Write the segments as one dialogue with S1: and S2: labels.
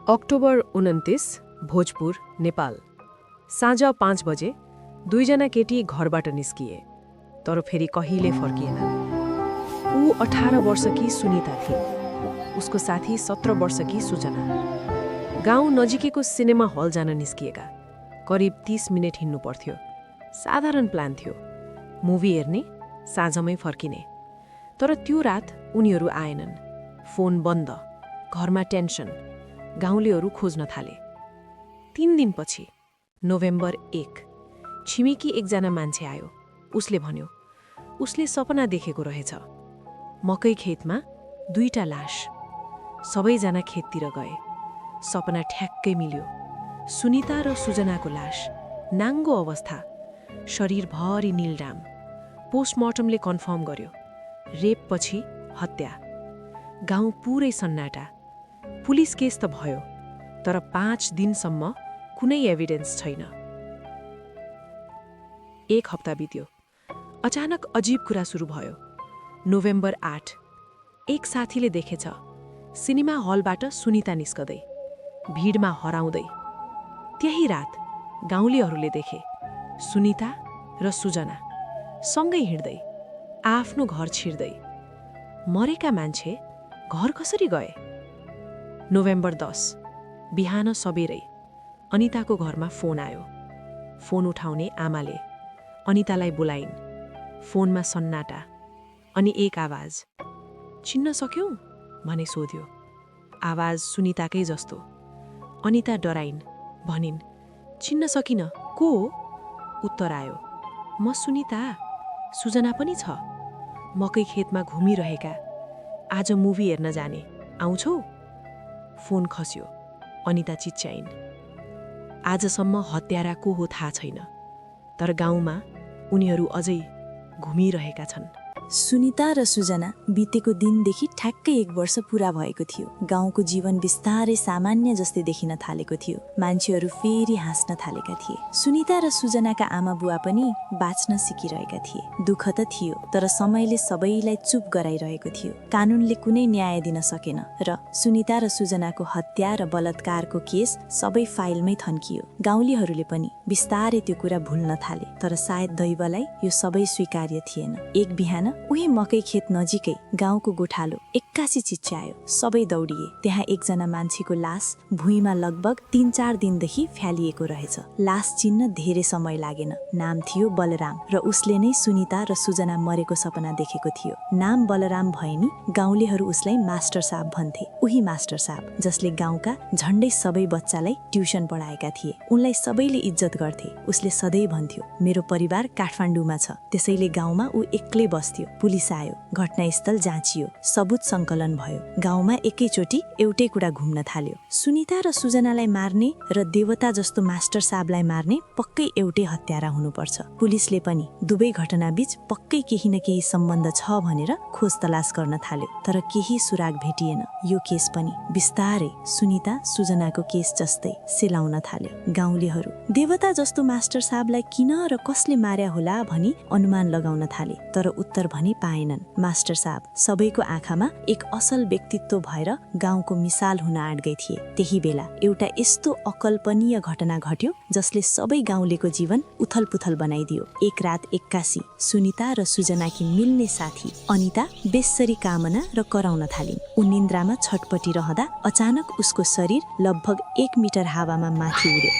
S1: October 29 Bhojpur Nepal साँझ 5 बजे दुईजना केटी घरबाट निस्किए तर फेरि कहिले फर्किएनन्। ऊ 18 वर्षकी सुनिता थिए, उसको साथी 17 वर्षकी सुजना। गाउँ नजिकैको सिनेमा हल जान निस्किएका। करिब 30 मिनेट हिँड्नु पर्थ्यो। साधारण प्लान थियो, मुभी हेर्ने, साँझमै फर्किने। तर त्यो रात उनीहरू आएनन्। फोन बन्द, घरमा टेन्सन। गाउँलेहरू खोज्न थाले। 3 दिनपछि नोभेम्बर 1 छिमेकी एकजना मान्छे आयो। उसले भन्यो उसले सपना देखेको रहेछ। मकै खेतमा 2टा लास। सबैजना खेततिर गए। सपना ठ्याक्कै मिल्यो। सुनिता र सुजनाको लास, नाङ्गो अवस्था, शरीरभरि नीलडाम। पोस्टमार्टमले कन्फर्म गर्यो, रेपपछि हत्या। गाउँ पुरै सन्नाटा। पुलिस केस त भयो, तर 5 दिनसम्म कुनै एभिडेन्स छैन। 1 हप्ता बित्यो। अचानक अजीब कुरा सुरु भयो। नोभेम्बर 8 एक साथीले देखेछ सिनेमा हलबाट सुनिता निस्कदै, भिडमा हराउँदै। त्यही रात गाउँलेहरूले देखे सुनिता र सुजना सँगै हिँड्दै, आफ्नो घर छिर्दै। मरेका मान्छे घर कसरी गए? नोभेम्बर 10 बिहान सबेरै अनिताको घरमा फोन आयो। फोन उठाउने आमाले अनितालाई बोलाइन्। फोनमा सन्नाटा अनि एक आवाज, चिन्न सक्यौ भने सोध्यो। आवाज सुनिताकै जस्तो। अनिता डराइन्, भनिन्, चिन्न सकिन, को हो? उत्तर आयो, म सुनिता। सुजना पनि छ, मकै खेतमा घुमिरहेका। आज मुभी हेर्न जाने, आउँछौ? फोन खस्यो। अनिता चिच्याइन्। आजसम्म हत्यारा को हो थाहा छैन, तर गाउँमा उनीहरू अझै घुमिरहेका छन्।
S2: सुनिता र सुजना बितेको दिनदेखि ठ्याक्कै 1 वर्ष पूरा भएको थियो। गाउँको जीवन बिस्तारै सामान्य जस्तै देखिन थालेको थियो। मान्छेहरू फेरि हाँस्न थालेका थिए। सुनिता र सुजनाका आमा बुवा पनि बाँच्न सिकिरहेका थिए। दुःख त थियो, तर समयले सबैलाई चुप गराइरहेको थियो। कानुनले कुनै न्याय दिन सकेन र सुनिता र सुजनाको हत्या र बलात्कारको केस सबै फाइलमै थन्कियो। गाउँलेहरूले पनि बिस्तारै त्यो कुरा भुल्न थाले, तर सायद दैवलाई यो सबै स्वीकार्य थिएन। एक बिहान उही मकै खेत नजिकै गाउँको गोठालो एक्कासी चिच्यायो। सबै दौडिए। त्यहाँ एकजना मान्छेको लास भुइँमा लगभग 3-4 दिनदेखि फ्यालिएको रहेछ। लास चिन्न धेरै समय लागेन। नाम थियो बलराम र उसले नै सुनिता र सुजना मरेको सपना देखेको थियो। नाम बलराम भए नि गाउँलेहरू उसलाई मास्टर साहब भन्थे। उही मास्टर साहब जसले गाउँका झण्डै सबै बच्चालाई ट्युसन पढाएका थिए। उनलाई सबैले इज्जत गर्थे। उसले सधैँ भन्थ्यो, मेरो परिवार काठमाडौँमा छ, त्यसैले गाउँमा ऊ एक्लै बस्थ्यो। पुलिस आयो, घटनास्थल जाँचियो, सबुत सङ्कलन भयो। गाउँमा एकैचोटि एउटै कुरा घुम्न थाल्यो, सुनिता र सुजनालाई मार्ने र देवता जस्तो मास्टर साहबलाई मार्ने पक्कै एउटै हत्यारा हुनुपर्छ। पुलिसले पनि दुवै घटनाबीच पक्कै केही न केही सम्बन्ध छ भनेर खोज तलास गर्न थाल्यो, तर केही सुराग भेटिएन। यो केस पनि बिस्तारै सुनिता सुजनाको केस जस्तै सेलाउन थाल्यो। गाउँलेहरू देवता जस्तो मास्टर साहबलाई किन र कसले मार्या होला भनी अनुमान लगाउन थाले, तर उत्तर भनी पाएनन्। मास्टर साहब सबैको आँखामा एक असल व्यक्तित्व भएर गाउँको मिसाल हुन आँट्दै थिए। त्यही बेला एउटा यस्तो अकल्पनीय घटना घट्यो जसले सबै गाउँलेको जीवन उथलपुथल बनाइदियो। एक रात एक्कासी सुनिता र सुजनाकी मिल्ने साथी अनिता बेस्सरी कामना र कराउन थालिन्। ऊ निन्द्रामा छटपटी रहँदा अचानक उसको शरीर लगभग 1 मिटर हावामा माथि उड्यो।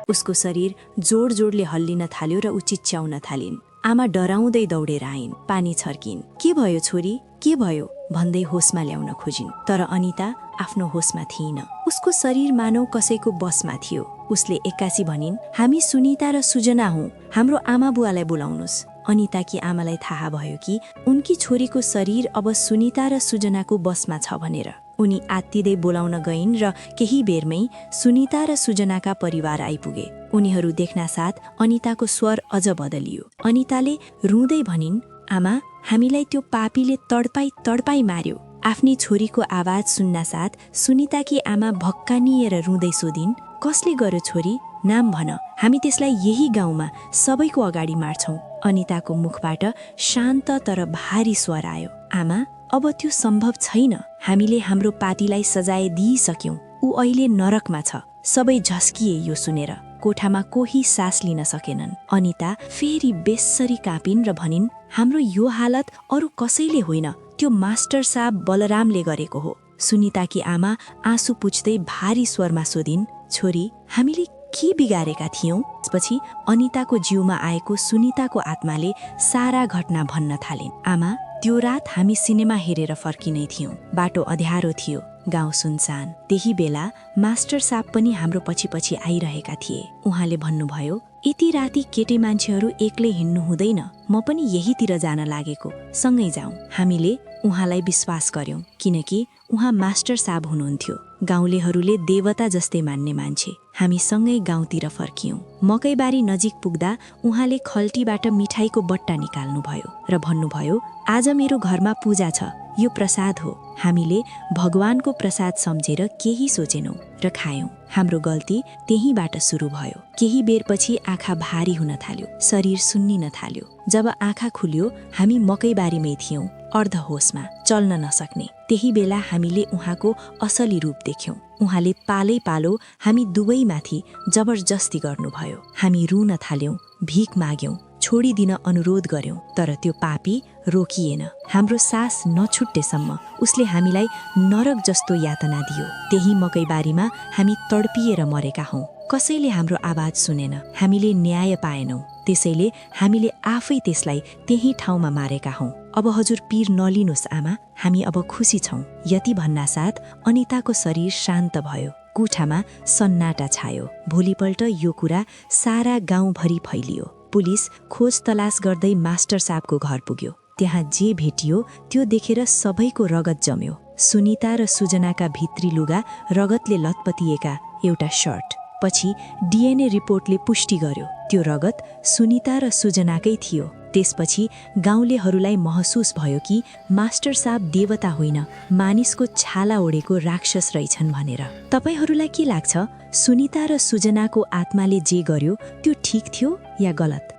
S2: उसको शरीर जोड जोडले हल्लिन थाल्यो र ऊ चिच्याउन थालिन्। आमा डराउँदै दौडेर आइन्, पानी छर्किन्। के भयो छोरी, के भयो भन्दै होसमा ल्याउन खोजिन्, तर अनिता आफ्नो होसमा थिइन। उसको शरीर मानव कसैको बसमा थियो। उसले एक्कासी भनिन्, हामी सुनिता र सुजना हौं, हाम्रो आमा बुवालाई बोलाउनुस्। अनिताकी आमालाई थाहा भयो कि उनकी छोरीको शरीर अब सुनिता र सुजनाको बसमा छ भनेर। उनी आत्तिँदै बोलाउन गइन् र केही बेरमै सुनिता र सुजनाका परिवार आइपुगे। उनीहरू देख्ना साथ अनिताको स्वर अझ बदलियो। अनिताले रुँदै भनिन्, आमा, हामीलाई त्यो पापीले तडपाई मार्यो। आफ्नी छोरीको आवाज सुन्न साथ सुनिताकी आमा भक्कानिएर रुँदै सोधिन्, कसले गर्यो छोरी, नाम भन, हामी त्यसलाई यही गाउँमा सबैको अगाडि मार्छौं। अनिताको मुखबाट शान्त तर भारी स्वर आयो, आमा, अब त्यो सम्भव छैन। हामीले हाम्रो पार्टीलाई सजाय दिइसक्यौं। ऊ अहिले नरकमा छ। सबै झस्किए यो सुनेर। कोठामा कोही सास लिन सकेनन्। अनिता फेरि बेस्सरी कापिन् र भनिन्, हाम्रो यो हालत अरू कसैले होइन, त्यो मास्टर साहब बलरामले गरेको हो। सुनिताकी आमा आँसु पुछ्दै भारी स्वरमा सोधिन्, छोरी, हामीले के बिगारेका थियौं? त्यसपछि अनिताको जिउमा आएको सुनिताको आत्माले सारा घटना भन्न थालिन्। आमा, त्यो रात हामी सिनेमा हेरेर फर्किनै थियौं। बाटो अँध्यारो थियो, गाउँ सुनसान। त्यही बेला मास्टर साहब पनि हाम्रो पछि पछि आइरहेका थिए। उहाँले भन्नुभयो, यति राति केटी मान्छेहरू एक्लै हिँड्नु हुँदैन, म पनि यहीतिर जान लागेको, सँगै जाउँ। हामीले उहाँलाई विश्वास गर्यौं, किनकि उहाँ मास्टर साहब हुनुहुन्थ्यो। गाउँलेहरूले देवता जस्तै मान्ने मान्छे। हामी सँगै गाउँतिर फर्कियौं। मकैबारी नजिक पुग्दा उहाँले खल्टीबाट मिठाईको बट्टा निकाल्नुभयो र भन्नुभयो, आज मेरो घरमा पूजा छ, यो प्रसाद हो। हामीले भगवानको प्रसाद सम्झेर केही सोचेनौं र खायौं। हाम्रो गल्ती त्यहीबाट सुरु भयो। केही बेरपछि आँखा भारी हुन थाल्यो, शरीर सुन्निन थाल्यो। जब आँखा खुल्यो, हामी मकैबारीमै थियौं, अर्ध होसमा, चल्न नसक्ने। त्यही बेला हामीले उहाँको असली रूप देख्यौं। उहाँले पालै पालो हामी दुवैमाथि जबरजस्ती गर्नुभयो। हामी रुन थाल्यौं, भिख माग्यौं, छोडिदिन अनुरोध गर्यौं, तर त्यो पापी रोकिएन। हाम्रो सास नछुट्टेसम्म उसले हामीलाई नरक जस्तो यातना दियो। त्यही मकैबारीमा हामी तडपिएर मरेका हौं। कसैले हाम्रो आवाज सुनेन। हामीले न्याय पाएनौं। त्यसैले हामीले आफै त्यसलाई त्यही ठाउँमा मारेका हौं। अब हजुर पीर नलिनुहोस् आमा, हामी अब खुसी छौं। यति भन्नासाथ अनिताको शरीर शान्त भयो। कुठामा सन्नाटा छायो। भोलिपल्ट यो कुरा सारा गाउँभरि फैलियो। पुलिस खोज तलास गर्दै मास्टर साहबको घर पुग्यो। त्यहाँ जे भेटियो त्यो देखेर सबैको रगत जम्यो। सुनिता र सुजनाका भित्री लुगा रगतले लतपतिएका एउटा शर्ट। पछि डिएनए रिपोर्टले पुष्टि गर्यो त्यो रगत सुनिता र सुजनाकै थियो। त्यसपछि गाउँलेहरूलाई महसुस भयो कि मास्टर साहब देवता होइन, मानिसको छाला ओढेको राक्षस रहेछन् भनेर। तपाईहरूलाई के लाग्छ, सुनिता र सुजनाको आत्माले जे गर्यो त्यो ठिक थियो या गलत?